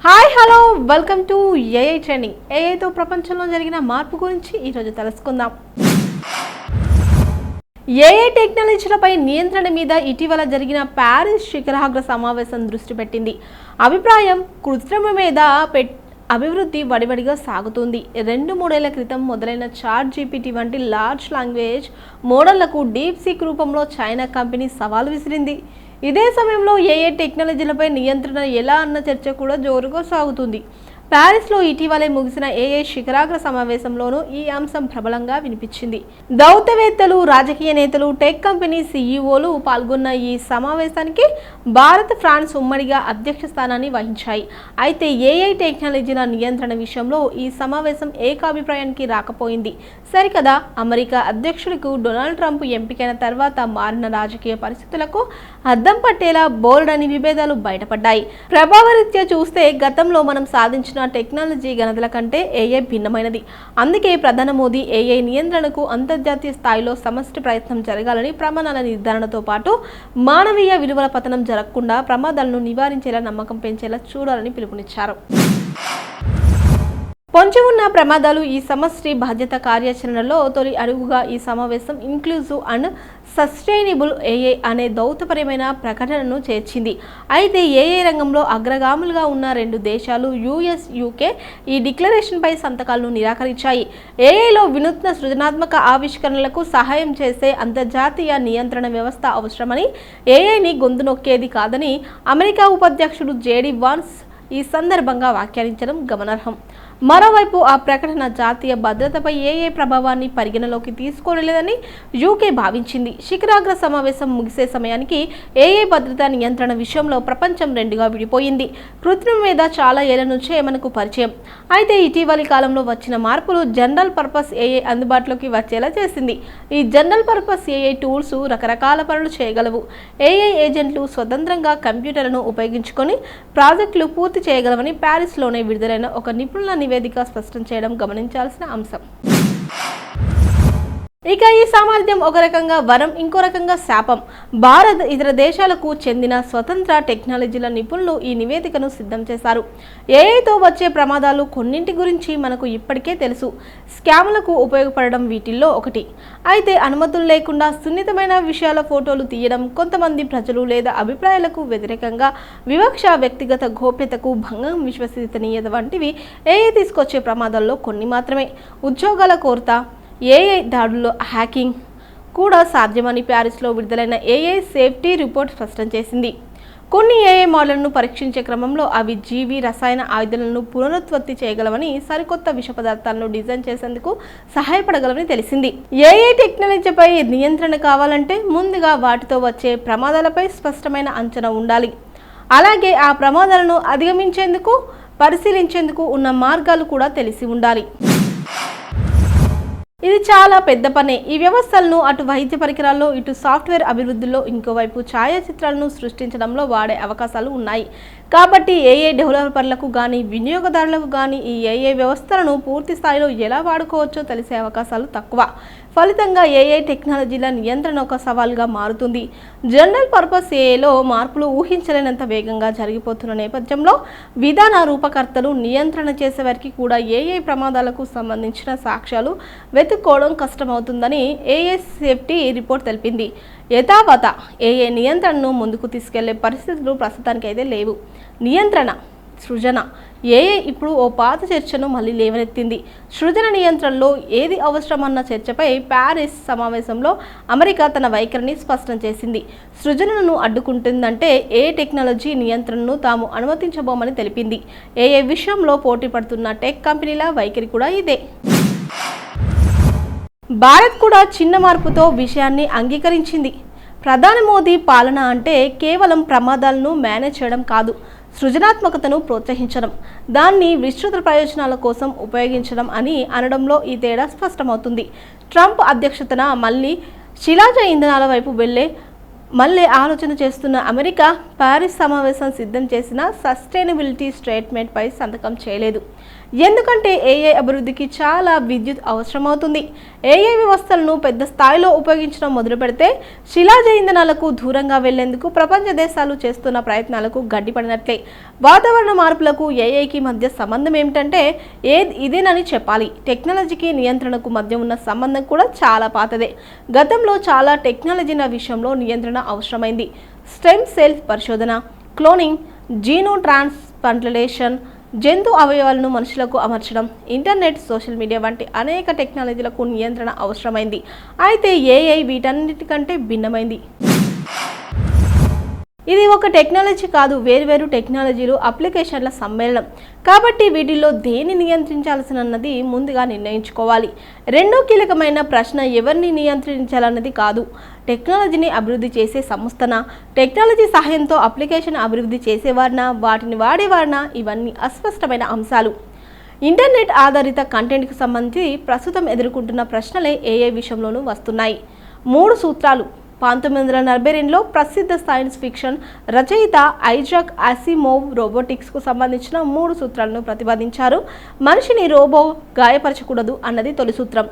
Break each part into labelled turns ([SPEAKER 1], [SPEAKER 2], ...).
[SPEAKER 1] Hi hello welcome to AI trending. ఏఐతో ప్రపంచంలో జరిగిన మార్పు గురించి ఈరోజు తెలుసుకుందాం. ఏఐ టెక్నాలజీలపై నియంత్రణ మీద ఇటీవల జరిగిన ప్యారిస్ శిఖరాగ్ర సమావేశం దృష్టి పెట్టింది. అభిప్రాయం కృత్రిమ మీద అభివృద్ధి వడివడిగా సాగుతుంది. 2-3 క్రితం మొదలైన చాట్ జీపీటీ వంటి లార్జ్ లాంగ్వేజ్ మోడళ్లకు డీప్ సీక్ రూపంలో చైనా కంపెనీ సవాల్ విసిరింది. ఇదే సమయంలో ఏఐ టెక్నాలజీలపై నియంత్రణ ఎలా అన్న చర్చ కూడా జోరుగా సాగుతుంది. ప్యారిస్లో ఇటీవలే ముగిసిన ఏఐ శిఖరాగ్ర సమావేశంలోనూ ఈ అంశం ప్రబలంగా వినిపించింది. దౌత్యవేత్తలు, రాజకీయ నేతలు, టెక్ కంపెనీ సీఈఓలు పాల్గొన్న ఈ సమావేశానికి భారత్, ఫ్రాన్స్ ఉమ్మడిగా అధ్యక్ష స్థానాన్ని వహించాయి. అయితే ఏఐ టెక్నాలజీల నియంత్రణ విషయంలో ఈ సమావేశం ఏకాభిప్రాయానికి రాకపోయింది. సరికదా, అమెరికా అధ్యక్షుడికి డొనాల్డ్ ట్రంప్ ఎంపికైన తర్వాత మారిన రాజకీయ పరిస్థితులకు అద్దం పట్టేలా బోల్డని విభేదాలు బయటపడ్డాయి. ప్రభావరీత్యా చూస్తే గతంలో మనం సాధించిన టెక్నాలజీ గణతల కంటే ఏఐ భిన్నమైనది. అందుకే ప్రధాని మోదీ ఏఐ నియంత్రణకు అంతర్జాతీయ స్థాయిలో సమష్టి ప్రయత్నం జరగాలని, ప్రమాణాల నిర్ధారణతో పాటు మానవీయ విలువల పతనం జరగకుండా ప్రమాదాలను నివారించేలా, నమ్మకం పెంచేలా చూడాలని పిలుపునిచ్చారు. పొంచి ఉన్న ప్రమాదాలు ఈ సమష్టి బాధ్యత కార్యాచరణలో తొలి అడుగుగా ఈ సమావేశం ఇంక్లూజివ్ అండ్ సస్టైనబుల్ ఏఐ అనే దౌత్యపరమైన ప్రకటనను చేర్చింది. అయితే ఏఐ రంగంలో అగ్రగాములుగా ఉన్న 2 దేశాలు యుఎస్, యూకే ఈ డిక్లరేషన్పై సంతకాలను నిరాకరించాయి. ఏఐలో వినూత్న సృజనాత్మక ఆవిష్కరణలకు సహాయం చేసే అంతర్జాతీయ నియంత్రణ వ్యవస్థ అవసరమని, ఏఐని గొంతు నొక్కేది కాదని అమెరికా ఉపాధ్యక్షుడు జేడీ వాన్స్ ఈ సందర్భంగా వ్యాఖ్యానించడం గమనార్హం. మరోవైపు ఆ ప్రకటన జాతీయ భద్రతపై ఏఐ ప్రభావాన్ని పరిగణలోకి తీసుకోలేదని యూకే భావించింది. శిఖరాగ్ర సమావేశం ముగిసే సమయానికి ఏఐ భద్రతా నియంత్రణ విషయంలో ప్రపంచం 2గా విడిపోయింది. కృత్రిమ మీద చాలా ఏళ్ల నుంచే మనకు పరిచయం. అయితే ఇటీవలి కాలంలో వచ్చిన మార్పులు జనరల్ పర్పస్ ఏఐ అందుబాటులోకి వచ్చేలా చేసింది. ఈ జనరల్ పర్పస్ ఏఐ టూల్స్ రకరకాల పనులు చేయగలవు. ఏఐ ఏజెంట్లు స్వతంత్రంగా కంప్యూటర్లను ఉపయోగించుకొని ప్రాజెక్టులు పూర్తి చేయగలవని ప్యారిస్లోనే విడుదలైన ఒక నిపుణుల నివేదిక స్పష్టం చేయడం గమనించాల్సిన అంశం. ఇక ఈ సామర్థ్యం ఒక రకంగా వరం, ఇంకో రకంగా శాపం. భారత్, ఇతర దేశాలకు చెందిన స్వతంత్ర టెక్నాలజీల నిపుణులు ఈ నివేదికను సిద్ధం చేశారు. ఏఐతో వచ్చే ప్రమాదాలు కొన్నింటి గురించి మనకు ఇప్పటికే తెలుసు. స్కామ్లకు ఉపయోగపడడం వీటిల్లో ఒకటి. అయితే అనుమతులు లేకుండా సున్నితమైన విషయాల ఫోటోలు తీయడం, కొంతమంది ప్రజలు లేదా అభిప్రాయాలకు వ్యతిరేకంగా వివక్ష, వ్యక్తిగత గోప్యతకు భంగం, విశ్వసనీయత వంటివి ఏఐ తీసుకొచ్చే ప్రమాదాల్లో కొన్ని మాత్రమే. ఉద్యోగాల కోరత, ఏఐ దాడుల్లో హ్యాకింగ్ కూడా సాధ్యమని ప్యారిస్లో విడుదలైన ఏఐ సేఫ్టీ రిపోర్ట్ స్పష్టం చేసింది. కొన్ని ఏఐ మోడళ్లను పరీక్షించే క్రమంలో అవి జీవి, రసాయన ఆయుధాలను పునరుత్పత్తి చేయగలవని, సరికొత్త విష పదార్థాలను డిజైన్ చేసేందుకు సహాయపడగలవని తెలిసింది. ఏఐ టెక్నాలజీపై నియంత్రణ కావాలంటే ముందుగా వాటితో వచ్చే ప్రమాదాలపై స్పష్టమైన అంచనా ఉండాలి. అలాగే ఆ ప్రమాదాలను అధిగమించేందుకు, పరిశీలించేందుకు ఉన్న మార్గాలు కూడా తెలిసి ఉండాలి. ఇది చాలా పెద్ద పనే. ఈ వ్యవస్థలను అటు వైద్య పరికరాల్లో, ఇటు సాఫ్ట్వేర్ అభివృద్ధిలో, ఇంకోవైపు ఛాయాచిత్రాలను సృష్టించడంలో వాడే అవకాశాలు ఉన్నాయి. కాబట్టి ఏఐ డెవలపర్లకు కానీ, వినియోగదారులకు కానీ ఈ ఏఐ వ్యవస్థలను పూర్తి స్థాయిలో ఎలా వాడుకోవచ్చో తెలిసే అవకాశాలు తక్కువ. ఫలితంగా ఏఐ టెక్నాలజీల నియంత్రణ ఒక సవాల్గా మారుతుంది. జనరల్ పర్పస్ ఏఐలో మార్పులు ఊహించలేనంత వేగంగా జరిగిపోతున్న నేపథ్యంలో విధాన రూపకర్తలు, నియంత్రణ చేసేవారికి కూడా ఏఐ ప్రమాదాలకు సంబంధించిన సాక్ష్యాలు వెతుక్కోవడం కష్టమవుతుందని ఏఐ సేఫ్టీ రిపోర్ట్ తెలిపింది. యథావత ఏఐ నియంత్రణను ముందుకు తీసుకెళ్లే పరిస్థితులు ప్రస్తుతానికైతే లేవు. నియంత్రణ, సృజన. ఏఐ ఇప్పుడు ఓ పాత చర్చను మళ్ళీ లేవనెత్తింది. సృజన నియంత్రణలో ఏది అవసరమన్న చర్చపై ప్యారిస్ సమావేశంలో అమెరికా తన వైఖరిని స్పష్టం చేసింది. సృజనను అడ్డుకుంటుందంటే ఏ టెక్నాలజీ నియంత్రణను తాము అనుమతించబోమని తెలిపింది. ఏఐ విషయంలో పోటీ పడుతున్న టెక్ కంపెనీల వైఖరి కూడా ఇదే. భారత్ కూడా చిన్న మార్పుతో విషయాన్ని అంగీకరించింది. ప్రధాని మోదీ పాలన అంటే కేవలం ప్రమాదాలను మేనేజ్ చేయడం కాదు, సృజనాత్మకతను ప్రోత్సహించడం, దాన్ని విస్తృత ప్రయోజనాల కోసం ఉపయోగించడం అని అనడంలో ఈ తేడా స్పష్టమవుతుంది. ట్రంప్ అధ్యక్షతన మళ్ళీ శిలాజ ఇంధనాల వైపు మళ్ళీ ఆలోచన చేస్తున్న అమెరికా ప్యారిస్ సమావేశం సిద్ధం చేసిన సస్టైనబిలిటీ స్టేట్మెంట్పై సంతకం చేయలేదు. ఎందుకంటే ఏఐ అభివృద్ధికి చాలా విద్యుత్ అవసరమవుతుంది. ఏఐ వ్యవస్థలను పెద్ద స్థాయిలో ఉపయోగించడం మొదలు పెడితే శిలాజ ఇంధనాలకు దూరంగా వెళ్లేందుకు ప్రపంచ దేశాలు చేస్తున్న ప్రయత్నాలకు గడ్డిపడినట్లే. వాతావరణ మార్పులకు ఏఐకి మధ్య సంబంధం ఏమిటంటే ఇదేనని చెప్పాలి. టెక్నాలజీకి నియంత్రణకు మధ్య ఉన్న సంబంధం కూడా చాలా పాతదే. గతంలో చాలా టెక్నాలజీల విషయంలో నియంత్రణ అవసరమైంది. స్టెమ్ సెల్ పరిశోధన, క్లోనింగ్, జీనో ట్రాన్స్ప్లాంటేషన్, జంతు అవయవాలను మనుషులకు అమర్చడం, ఇంటర్నెట్, సోషల్ మీడియా వంటి అనేక టెక్నాలజీలకు నియంత్రణ అవసరమైంది. అయితే ఏఐ వీటన్నిటికంటే భిన్నమైంది. ఇది ఒక టెక్నాలజీ కాదు, వేరువేరు టెక్నాలజీలు, అప్లికేషన్ల సమ్మేళనం. కాబట్టి వీటిల్లో దేన్ని నియంత్రించాల్సినది ముందుగా నిర్ణయించుకోవాలి. రెండో కీలకమైన ప్రశ్న ఎవరిని నియంత్రించాలన్నది కాదు, టెక్నాలజీని అభివృద్ధి చేసే సంస్థన, టెక్నాలజీ సహాయంతో అప్లికేషన్ అభివృద్ధి చేసేవారినా, వాటిని వాడేవారినా, ఇవన్నీ అస్పష్టమైన అంశాలు. ఇంటర్నెట్ ఆధారిత కంటెంట్కి సంబంధించి ప్రస్తుతం ఎదుర్కొంటున్న ప్రశ్నలే ఏఐ విషయంలోనూ వస్తున్నాయి. 3 సూత్రాలు. 1942లో ప్రసిద్ధ సైన్స్ ఫిక్షన్ రచయిత ఐజాక్ అసిమోవ్ రోబోటిక్స్కు సంబంధించిన 3 సూత్రాలను ప్రతిపాదించారు. మనిషిని రోబో గాయపరచకూడదు అన్నది తొలి సూత్రం.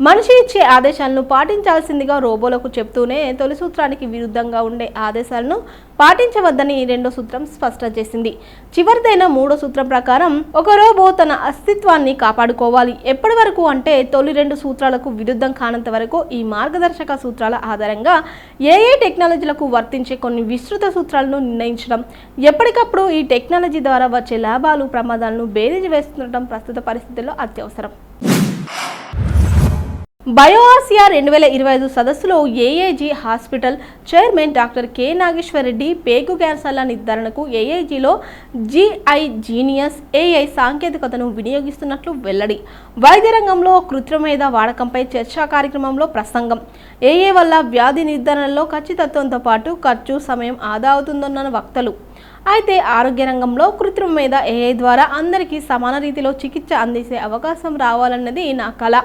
[SPEAKER 1] మనిషి ఇచ్చే ఆదేశాలను పాటించాల్సిందిగా రోబోలకు చెప్తూనే తొలి సూత్రానికి విరుద్ధంగా ఉండే ఆదేశాలను పాటించవద్దని రెండో సూత్రం స్పష్టం చేసింది. చివరిదైన 3వ సూత్రం ప్రకారం ఒక రోబో తన అస్తిత్వాన్ని కాపాడుకోవాలి. ఎప్పటి వరకు అంటే తొలి 2 సూత్రాలకు విరుద్ధం కానంత వరకు ఈ మార్గదర్శక సూత్రాల ఆధారంగా ఏఐ టెక్నాలజీలకు వర్తించే కొన్ని విస్తృత సూత్రాలను నిర్ణయించడం, ఎప్పటికప్పుడు ఈ టెక్నాలజీ ద్వారా వచ్చే లాభాలు, ప్రమాదాలను బేరీజు వేస్తుండటం ప్రస్తుత పరిస్థితుల్లో అత్యవసరం. బయోఆసియా 2025 సదస్సులో AIG hospital chairman doctor K Nageshwar Reddy పేగు క్యాన్సర్ల నిర్ధారణకు ఏఐజీలో జిఐ జీనియస్ ఏఐ సాంకేతికతను వినియోగిస్తున్నట్లు వెల్లడి. వైద్య రంగంలో కృత్రిమేధ వాడకంపై చర్చా కార్యక్రమంలో ప్రసంగం. ఏఐ వల్ల వ్యాధి నిర్ధారణలో ఖచ్చితత్వంతో పాటు ఖర్చు, సమయం ఆదా అవుతుందన్న వక్తలు. అయితే ఆరోగ్య రంగంలో కృత్రిమ మేధ ఏఐ ద్వారా అందరికీ సమాన రీతిలో చికిత్స అందించే అవకాశం రావాలన్నది నా కల.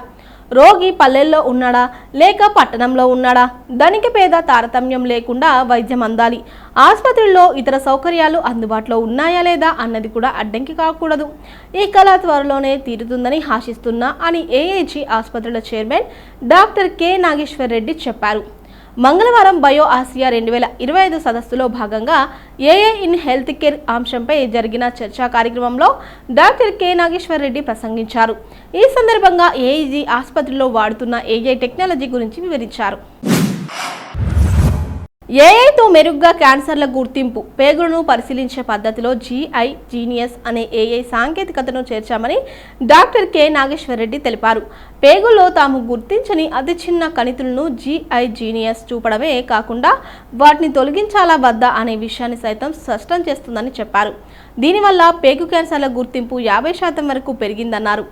[SPEAKER 1] రోగి పల్లెల్లో ఉన్నాడా లేక పట్టణంలో ఉన్నాడా, ధనిక పేద తారతమ్యం లేకుండా వైద్యం అందాలి. ఆసుపత్రుల్లో ఇతర సౌకర్యాలు అందుబాటులో ఉన్నాయా లేదా అన్నది కూడా అడ్డంకి కాకూడదు. ఈ కళ త్వరలోనే తీరుతుందని ఆశిస్తున్నా అని ఏఐజీ ఆసుపత్రుల chairman doctor K Nageshwar Reddy చెప్పారు. మంగళవారం బయో ఆసియా 2025 సదస్సులో భాగంగా ఏఐ ఇన్ హెల్త్ కేర్ అంశంపై జరిగిన చర్చా కార్యక్రమంలో డాక్టర్ కె నాగేశ్వర్ రెడ్డి ప్రసంగించారు. ఈ సందర్భంగా ఏఐజీ ఆసుపత్రిలో వాడుతున్న ఏఐ టెక్నాలజీ గురించి వివరించారు. ఏఐతో మెరుగ్గా క్యాన్సర్ల గుర్తింపు, పేగులను పరిశీలించే పద్ధతిలో జిఐ జీనియస్ అనే ఏఐ సాంకేతికతను చేర్చామని డాక్టర్ కె నాగేశ్వర్ రెడ్డి తెలిపారు. పేగుల్లో తాము గుర్తించని అతి చిన్న కణితులను జిఐ జీనియస్ చూపడమే కాకుండా వాటిని తొలగించాలా వద్దా అనే విషయాన్ని సైతం స్పష్టం చేస్తుందని చెప్పారు. దీనివల్ల పేగు క్యాన్సర్ల గుర్తింపు 50% వరకు పెరిగిందన్నారు.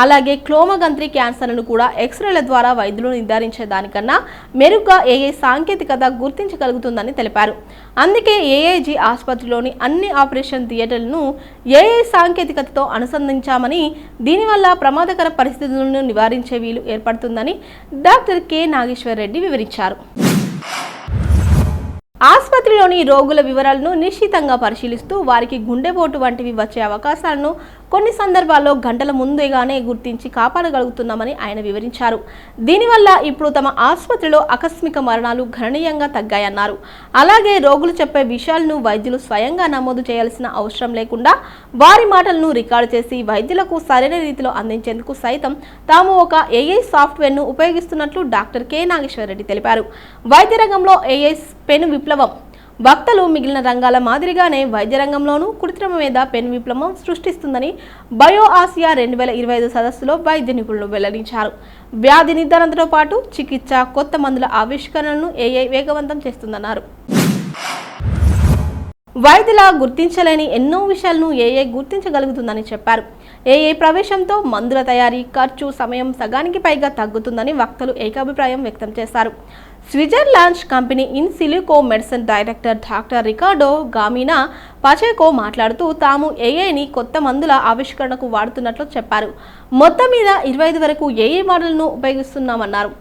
[SPEAKER 1] అలాగే క్లోమగంత్రి క్యాన్సర్లను కూడా ఎక్స్రేల ద్వారా వైద్యులు నిర్ధారించే దానికన్నా మెరుగ్గా ఏఐ సాంకేతికత గుర్తించగలుగుతుందని తెలిపారు. అందుకే ఏఐజీ ఆసుపత్రిలోని అన్ని ఆపరేషన్ థియేటర్లను ఏఐ సాంకేతికతతో అనుసంధానించామని, దీనివల్ల ప్రమాదకర పరిస్థితులను నివారించే వీలు ఏర్పడుతుందని డాక్టర్ కె నాగేశ్వర్ రెడ్డి వివరించారు. ఆసుపత్రిలోని రోగుల వివరాలను నిశ్చితంగా పరిశీలిస్తూ వారికి గుండెపోటు వంటివి వచ్చే అవకాశాలను కొన్ని సందర్భాల్లో గంటల ముందుగానే గుర్తించి కాపాడగలుగుతున్నామని ఆయన వివరించారు. దీనివల్ల ఇప్పుడు తమ ఆసుపత్రిలో ఆకస్మిక మరణాలు గణనీయంగా తగ్గాయన్నారు. అలాగే రోగులు చెప్పే విషయాలను వైద్యులు స్వయంగా నమోదు చేయాల్సిన అవసరం లేకుండా వారి మాటలను రికార్డు చేసి వైద్యులకు సరైన రీతిలో అందించేందుకు సైతం తాము ఒక ఏఐ సాఫ్ట్వేర్ను ఉపయోగిస్తున్నట్లు డాక్టర్ కె నాగేశ్వర్ రెడ్డి తెలిపారు. వైద్య రంగంలో ఏఐ పెను విప్లవం. వక్తలు మిగిలిన రంగాల మాదిరిగానే వైద్య రంగంలోనూ కృత్రిమ మేధ పెను విప్లవం సృష్టిస్తుందని బయో ఆసియా 2025 సదస్సులో వైద్య నిపుణులు వెల్లడించారు. వ్యాధి నిర్ధారణతో పాటు చికిత్స, కొత్త మందుల ఆవిష్కరణలను ఏఐ వేగవంతం చేస్తుందన్నారు. వైద్యుల గుర్తించలేని ఎన్నో విషయాలను ఏఐ గుర్తించగలుగుతుందని చెప్పారు. ఏఐ ప్రవేశంతో మందుల తయారీ ఖర్చు, సమయం సగానికి పైగా తగ్గుతుందని వక్తలు ఏకాభిప్రాయం వ్యక్తం చేశారు. Switzerland company in silico medicine director doctor Riccardo Gamina Pacheco మాట్లాడుతూ తాము ఏఐని కొత్త మందుల ఆవిష్కరణకు వాడుతున్నట్లు చెప్పారు. మొత్తం మీద 25 వరకు ఏఐ మోడల్ను ఉపయోగిస్తున్నామన్నారు.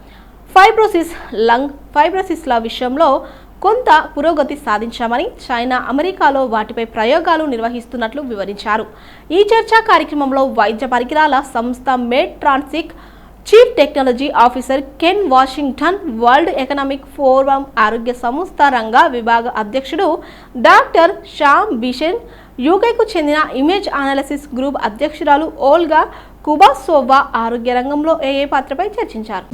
[SPEAKER 1] ఫైబ్రోసిస్, లంగ్ ఫైబ్రోసిస్ల విషయంలో కొంత పురోగతి సాధించామని, చైనా, అమెరికాలో వాటిపై ప్రయోగాలు నిర్వహిస్తున్నట్లు వివరించారు. ఈ చర్చా కార్యక్రమంలో వైద్య పరికరాల సంస్థ Medtronic chief technology officer Ken Washington, World Economic Forum ఆరోగ్య సంస్థ రంగ విభాగ అధ్యక్షుడు డాక్టర్ షామ్ బిషెన్, యూకేకు చెందిన ఇమేజ్ అనాలిసిస్ గ్రూప్ అధ్యక్షురాలు ఓల్గా కుబాసోవా ఆరోగ్య రంగంలో ఏ పాత్రపై చర్చించారు.